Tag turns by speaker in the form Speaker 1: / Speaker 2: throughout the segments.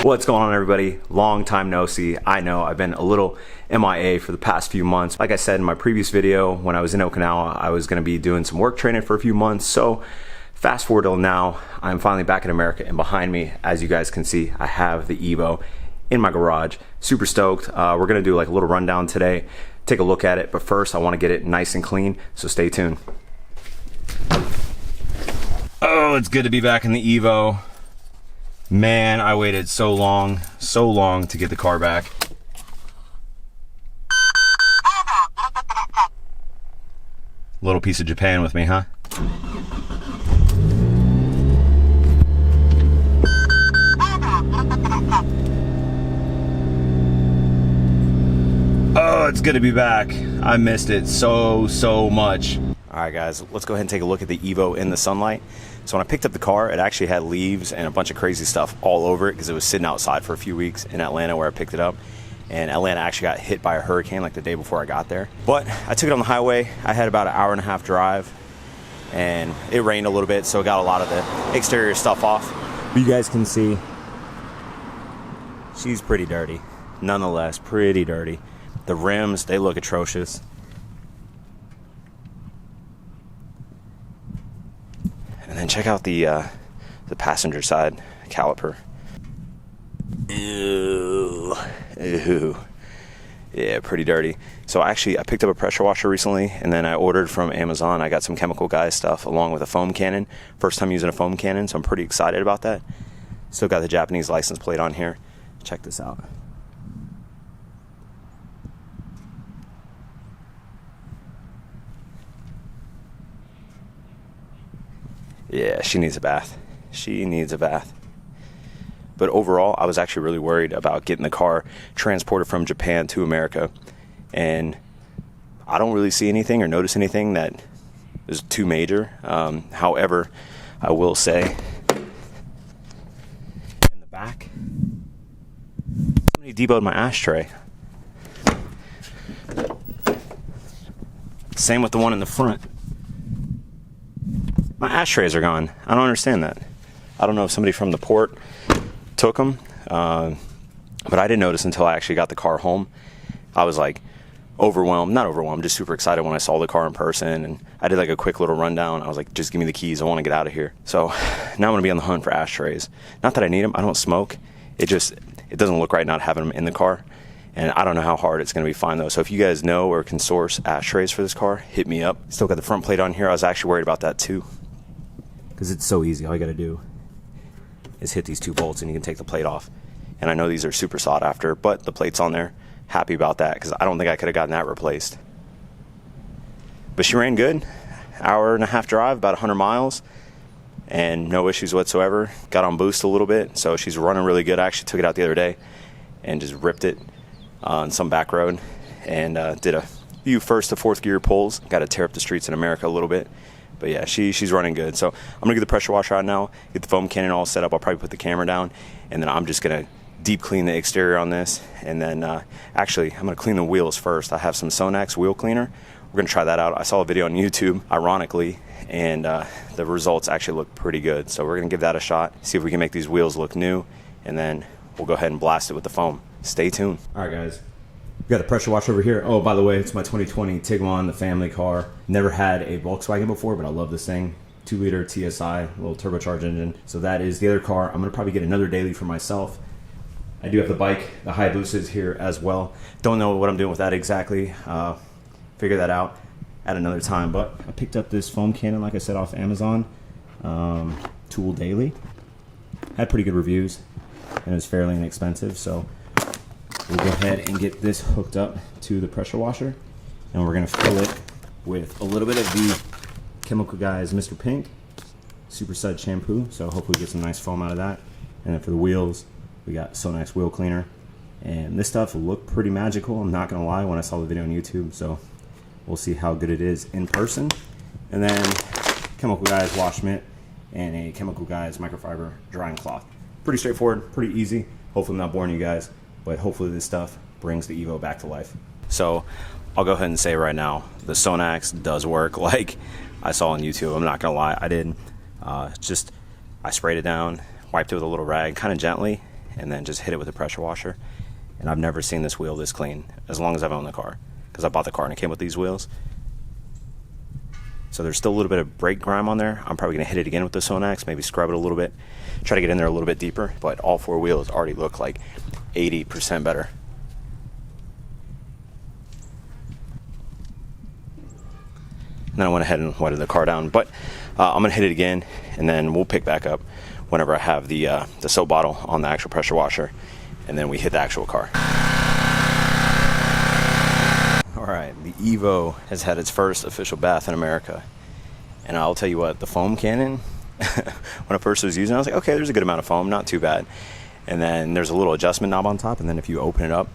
Speaker 1: What's going on, everybody? Long time no see. I know I've been a little MIA for the past few months. Like I said in my previous video, when I was in Okinawa, I was going to be doing some work training for a few months. So fast forward till now, I'm finally back in America, and behind me, as you guys can see, I have the Evo in my garage. Super stoked. We're going to do like a little rundown today, take a look at it, but first I want to get it nice and clean, so stay tuned. Oh, it's good to be back in the Evo. Man, I waited so long to get the car back. Little piece of Japan with me, huh? Oh, it's good to be back. I missed it so much. All right, guys, let's go ahead and take a look at the Evo in the sunlight. So when I picked up the car, it actually had leaves and a bunch of crazy stuff all over it because it was sitting outside for a few weeks in Atlanta where I picked it up. And Atlanta actually got hit by a hurricane like the day before I got there. But I took it on the highway. I had about an hour and a half drive, and it rained a little bit, so it got a lot of the exterior stuff off. But you guys can see she's pretty dirty. Nonetheless, pretty dirty. The rims, they look atrocious. And then check out the passenger side caliper. Ew. Ew. Yeah, pretty dirty. So actually, I picked up a pressure washer recently, and then I ordered from Amazon. I got some Chemical Guys stuff along with a foam cannon. First time using a foam cannon, so I'm pretty excited about that. Still got the Japanese license plate on here. Check this out. Yeah, she needs a bath. She needs a bath. But overall, I was actually really worried about getting the car transported from Japan to America. And I don't really see anything or notice anything that is too major. However, I will say, in the back, somebody deboed my ashtray. Same with the one in the front. My ashtrays are gone. I don't understand that. I don't know if somebody from the port took them, but I didn't notice until I actually got the car home. I was like overwhelmed, not overwhelmed, just super excited when I saw the car in person, and I did like a quick little rundown. I was like, just give me the keys, I want to get out of here. So now I'm going to be on the hunt for ashtrays. Not that I need them, I don't smoke. It doesn't look right not having them in the car, and I don't know how hard it's going to be to find those. So if you guys know or can source ashtrays for this car, hit me up. Still got the front plate on here. I was actually worried about that too, because it's so easy. All you got to do is hit these two bolts and you can take the plate off. And I know these are super sought after, but the plate's on there. Happy about that, because I don't think I could have gotten that replaced. But she ran good. Hour and a half drive, about 100 miles, and no issues whatsoever. Got on boost a little bit, so she's running really good. I actually took it out the other day and just ripped it on some back road, and did a few first to fourth gear pulls. Got to tear up the streets in America a little bit. But yeah, she's running good. So I'm going to get the pressure washer out now, get the foam cannon all set up. I'll probably put the camera down, and then I'm just going to deep clean the exterior on this. And then actually, I'm going to clean the wheels first. I have some Sonax wheel cleaner. We're going to try that out. I saw a video on YouTube, ironically, and the results actually look pretty good. So we're going to give that a shot, see if we can make these wheels look new, and then we'll go ahead and blast it with the foam. Stay tuned. All right, guys. We got the pressure washer over here. Oh, by the way, it's my 2020 Tiguan, the family car. Never had a Volkswagen before, but I love this thing. 2-liter TSI, little turbocharged engine. So that is the other car. I'm gonna probably get another daily for myself. I do have the bike, the Hayabusa is here as well. Don't know what I'm doing with that exactly. Figure that out at another time. But I picked up this foam cannon, like I said, off Amazon. Tool Daily. Had pretty good reviews, and it was fairly inexpensive. So we'll go ahead and get this hooked up to the pressure washer, and we're going to fill it with a little bit of the Chemical Guys Mr. Pink Super Sud shampoo, so hopefully we get some nice foam out of that. And then for the wheels, we got Sonax wheel cleaner, and this stuff looked pretty magical, I'm not going to lie, when I saw the video on YouTube, so we'll see how good it is in person. And then Chemical Guys wash mitt and a Chemical Guys microfiber drying cloth. Pretty straightforward, pretty easy. Hopefully I'm not boring you guys, but hopefully this stuff brings the Evo back to life. So I'll go ahead and say right now, the Sonax does work like I saw on YouTube. I'm not gonna lie, I did. I sprayed it down, wiped it with a little rag kind of gently, and then just hit it with a pressure washer. And I've never seen this wheel this clean as long as I've owned the car, because I bought the car and it came with these wheels. So there's still a little bit of brake grime on there. I'm probably going to hit it again with the Sonax, maybe scrub it a little bit, try to get in there a little bit deeper. But all four wheels already look like 80% better. And then I went ahead and wetted the car down. But I'm going to hit it again, and then we'll pick back up whenever I have the soap bottle on the actual pressure washer, and then we hit the actual car. All right, the Evo has had its first official bath in America. And I'll tell you what, the foam cannon, when I first was using it, I was like, okay, there's a good amount of foam, not too bad. And then there's a little adjustment knob on top, and then if you open it up,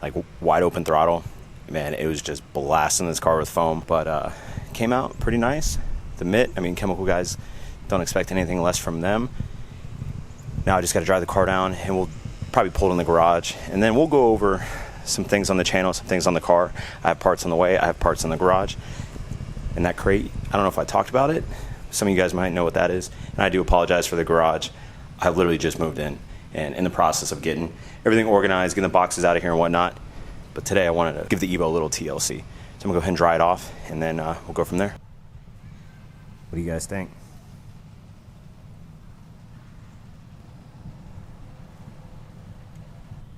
Speaker 1: like wide open throttle, man, it was just blasting this car with foam. But came out pretty nice. The mitt, I mean, chemical guys don't expect anything less from them. Now I just got to drive the car down, and we'll probably pull it in the garage, and then we'll go over some things on the channel, some things on the car. I have parts on the way, I have parts in the garage. And that crate, I don't know if I talked about it. Some of you guys might know what that is. And I do apologize for the garage. I literally just moved in, and in the process of getting everything organized, getting the boxes out of here and whatnot. But today I wanted to give the Evo a little TLC. So I'm gonna go ahead and dry it off, and then we'll go from there. What do you guys think?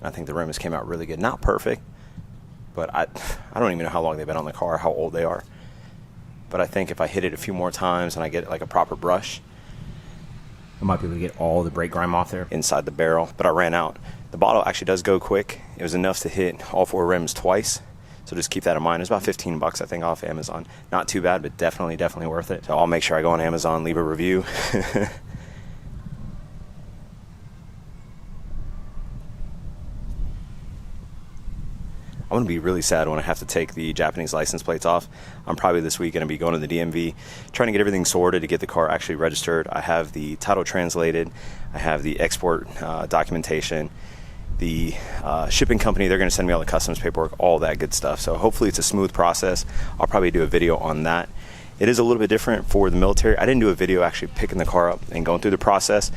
Speaker 1: I think the rims came out really good. Not perfect, but I don't even know how long they've been on the car, how old they are. But I think if I hit it a few more times and I get like a proper brush, I might be able to get all the brake grime off there inside the barrel. But I ran out. The bottle actually does go quick. It was enough to hit all four rims twice. So just keep that in mind. It's about 15 bucks, I think, off Amazon. Not too bad, but definitely worth it. So I'll make sure I go on Amazon, leave a review. I'm going to be really sad when I have to take the Japanese license plates off. I'm probably this week going to be going to the DMV, trying to get everything sorted to get the car actually registered. I have the title translated. I have the export documentation. The shipping company, they're going to send me all the customs paperwork, all that good stuff. So hopefully it's a smooth process. I'll probably do a video on that. It is a little bit different for the military. I didn't do a video actually picking the car up and going through the process.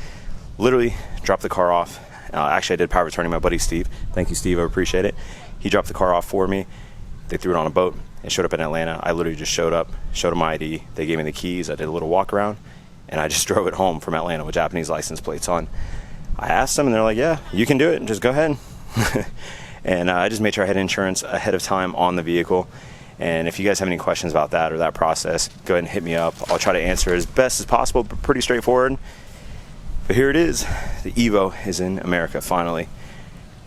Speaker 1: Literally dropped the car off. Actually, I did power of attorney, my buddy Steve. Thank you, Steve. I appreciate it. He dropped the car off for me. They threw it on a boat. It showed up in Atlanta. I literally just showed up, showed them my ID. They gave me the keys. I did a little walk around, and I just drove it home from Atlanta with Japanese license plates on. I asked them, and they're like, yeah, you can do it. Just go ahead. And I just made sure I had insurance ahead of time on the vehicle. And if you guys have any questions about that or that process, go ahead and hit me up. I'll try to answer as best as possible, but pretty straightforward. But here it is. The Evo is in America, finally.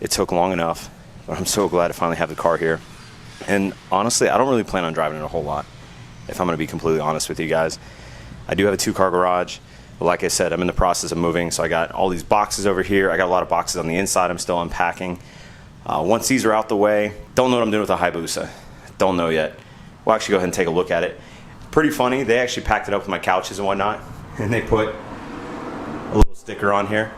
Speaker 1: It took long enough, but I'm so glad to finally have the car here. And honestly, I don't really plan on driving it a whole lot, if I'm going to be completely honest with you guys. I do have a 2-car garage, but like I said, I'm in the process of moving, so I got all these boxes over here. I got a lot of boxes on the inside I'm still unpacking. Once these are out the way, don't know what I'm doing with the Hayabusa. Don't know yet. We'll actually go ahead and take a look at it. Pretty funny, they actually packed it up with my couches and whatnot, and they put a little sticker on here.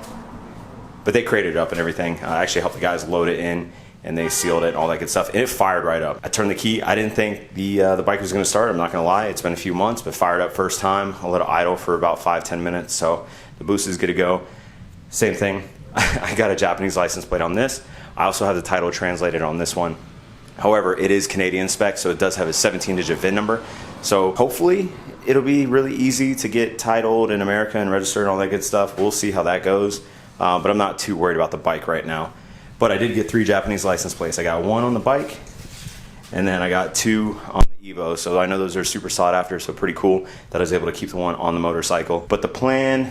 Speaker 1: But they crated it up and everything. I actually helped the guys load it in, and they sealed it and all that good stuff. And it fired right up. I turned the key. I didn't think the bike was going to start. I'm not going to lie. It's been a few months, but fired up first time. I let it idle for about 5-10 minutes. So the boost is good to go. Same thing. I got a Japanese license plate on this. I also have the title translated on this one. However, it is Canadian spec, so it does have a 17-digit VIN number. So hopefully it'll be really easy to get titled in America and registered and all that good stuff. We'll see how that goes. But I'm not too worried about the bike right now. But I did get 3 Japanese license plates. I got 1 on the bike, and then I got 2 on the Evo. So I know those are super sought after, so pretty cool that I was able to keep the one on the motorcycle. But the plan,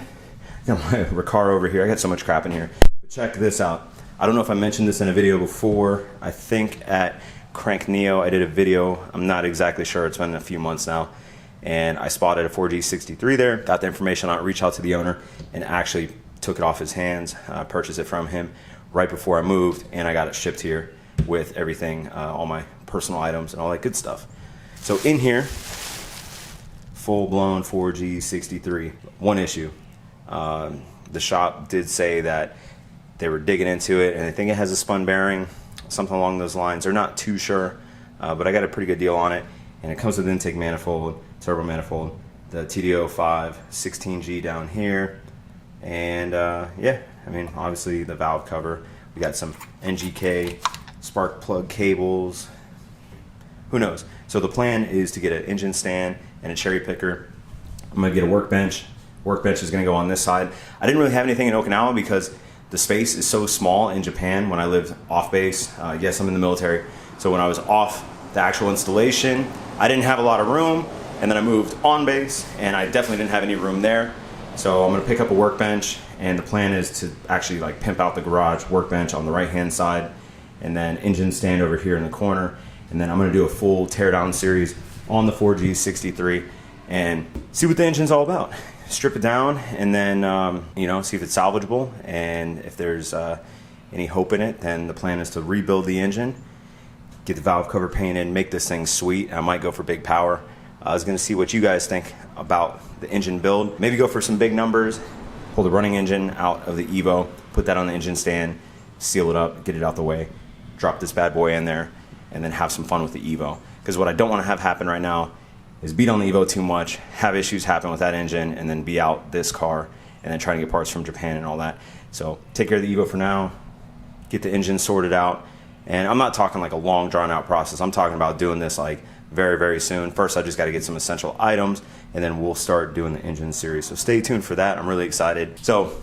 Speaker 1: I got my Recaro over here. I got so much crap in here. But check this out. I don't know if I mentioned this in a video before. I think at Crank Neo, I did a video. I'm not exactly sure. It's been a few months now. And I spotted a 4G63 there. Got the information on it, reached out to the owner, and actually took it off his hands, purchased it from him right before I moved, and I got it shipped here with everything, all my personal items and all that good stuff. So in here, full-blown 4G63. One issue. The shop did say that they were digging into it, and I think it has a spun bearing, something along those lines. They're not too sure, but I got a pretty good deal on it, and it comes with intake manifold, turbo manifold, the TDO5 16G down here, and yeah, I mean, obviously the valve cover. We got some NGK spark plug cables. Who knows? So the plan is to get an engine stand and a cherry picker. I'm gonna get a workbench. Workbench is gonna go on this side. I didn't really have anything in Okinawa because the space is so small in Japan when I lived off base. Yes, I'm in the military. So when I was off the actual installation, I didn't have a lot of room. And then I moved on base and I definitely didn't have any room there. So I'm gonna pick up a workbench, and the plan is to actually like pimp out the garage workbench on the right-hand side, and then engine stand over here in the corner. And then I'm gonna do a full teardown series on the 4G63 and see what the engine's all about. Strip it down and then, you know, see if it's salvageable. And if there's any hope in it, then the plan is to rebuild the engine, get the valve cover painted, make this thing sweet. I might go for big power. I was gonna see what you guys think about the engine build. Maybe go for some big numbers, pull the running engine out of the Evo, put that on the engine stand, seal it up, get it out the way, drop this bad boy in there, and then have some fun with the Evo. Because what I don't want to have happen right now is beat on the Evo too much, have issues happen with that engine, and then be out this car, and then trying to get parts from Japan and all that. So take care of the Evo for now, get the engine sorted out, and I'm not talking like a long drawn out process. I'm talking about doing this like very, very soon. First, I just got to get some essential items, and then we'll start doing the engine series. So stay tuned for that. I'm really excited. So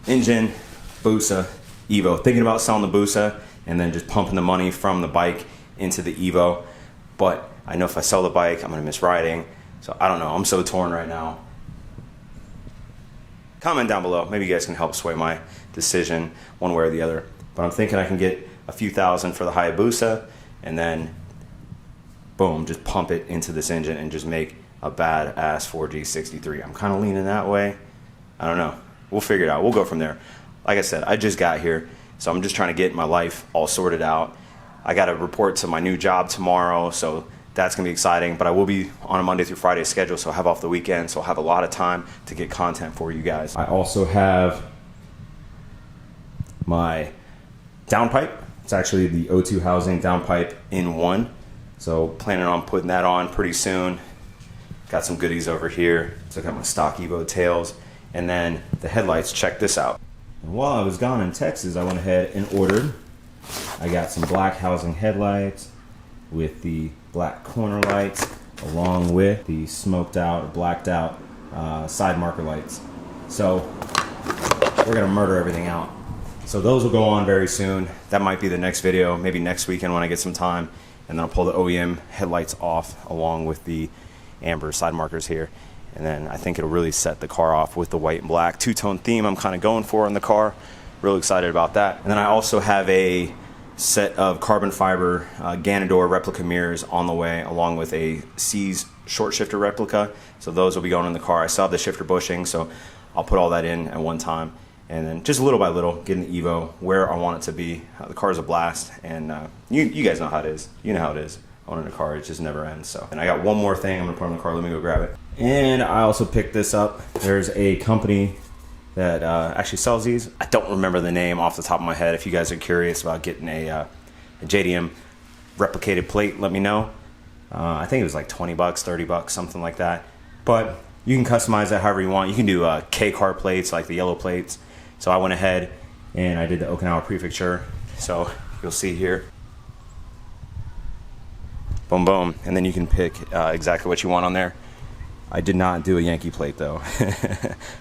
Speaker 1: engine, Busa, Evo. Thinking about selling the Busa and then just pumping the money from the bike into the Evo. But I know if I sell the bike, I'm going to miss riding. So I don't know. I'm so torn right now. Comment down below. Maybe you guys can help sway my decision one way or the other. But I'm thinking I can get a few thousand for the Hayabusa, and then boom, just pump it into this engine and just make a badass 4G63. I'm kind of leaning that way. I don't know. We'll figure it out. We'll go from there. Like I said, I just got here, so I'm just trying to get my life all sorted out. I got to report to my new job tomorrow, so that's going to be exciting. But I will be on a Monday through Friday schedule, so I'll have off the weekend, so I'll have a lot of time to get content for you guys. I also have my downpipe. It's actually the O2 housing downpipe in one. So planning on putting that on pretty soon. Got some goodies over here. So I got my stock Evo tails. And then the headlights, check this out. And while I was gone in Texas, I went ahead and ordered. I got some black housing headlights with the black corner lights, along with the smoked out or blacked out side marker lights. So we're gonna murder everything out. So those will go on very soon. That might be the next video, maybe next weekend when I get some time. And then I'll pull the OEM headlights off along with the amber side markers here. And then I think it'll really set the car off with the white and black two-tone theme I'm kind of going for in the car. Real excited about that. And then I also have a set of carbon fiber Ganador replica mirrors on the way, along with a C's short shifter replica. So those will be going in the car. I still have the shifter bushing, so I'll put all that in at one time. And then just little by little, getting the Evo where I want it to be. The car is a blast, and you guys know how it is. You know how it is. Owning a car, it just never ends. So, and I got one more thing I'm gonna put on the car. Let me go grab it. And I also picked this up. There's a company that actually sells these. I don't remember the name off the top of my head. If you guys are curious about getting a JDM replicated plate, let me know. I think it was like 20 bucks, 30 bucks, something like that. But you can customize that however you want. You can do K-car plates, like the yellow plates. So I went ahead and I did the Okinawa prefecture. So you'll see here. Boom, boom. And then you can pick exactly what you want on there. I did not do a Yankee plate though.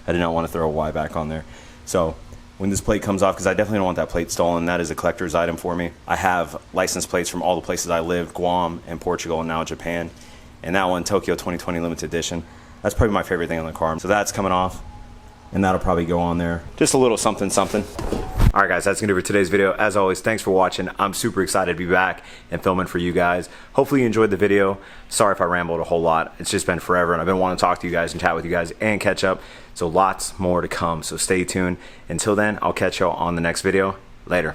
Speaker 1: I did not want to throw a Y back on there. So when this plate comes off, because I definitely don't want that plate stolen, that is a collector's item for me. I have license plates from all the places I lived, Guam and Portugal and now Japan. And that one, Tokyo 2020 limited edition. That's probably my favorite thing on the car. So that's coming off. And that'll probably go on there. Just a little something, something. All right, guys, that's gonna do it for today's video. As always, thanks for watching. I'm super excited to be back and filming for you guys. Hopefully you enjoyed the video. Sorry if I rambled a whole lot. It's just been forever, and I've been wanting to talk to you guys and chat with you guys and catch up. So lots more to come, so stay tuned. Until then, I'll catch y'all on the next video. Later.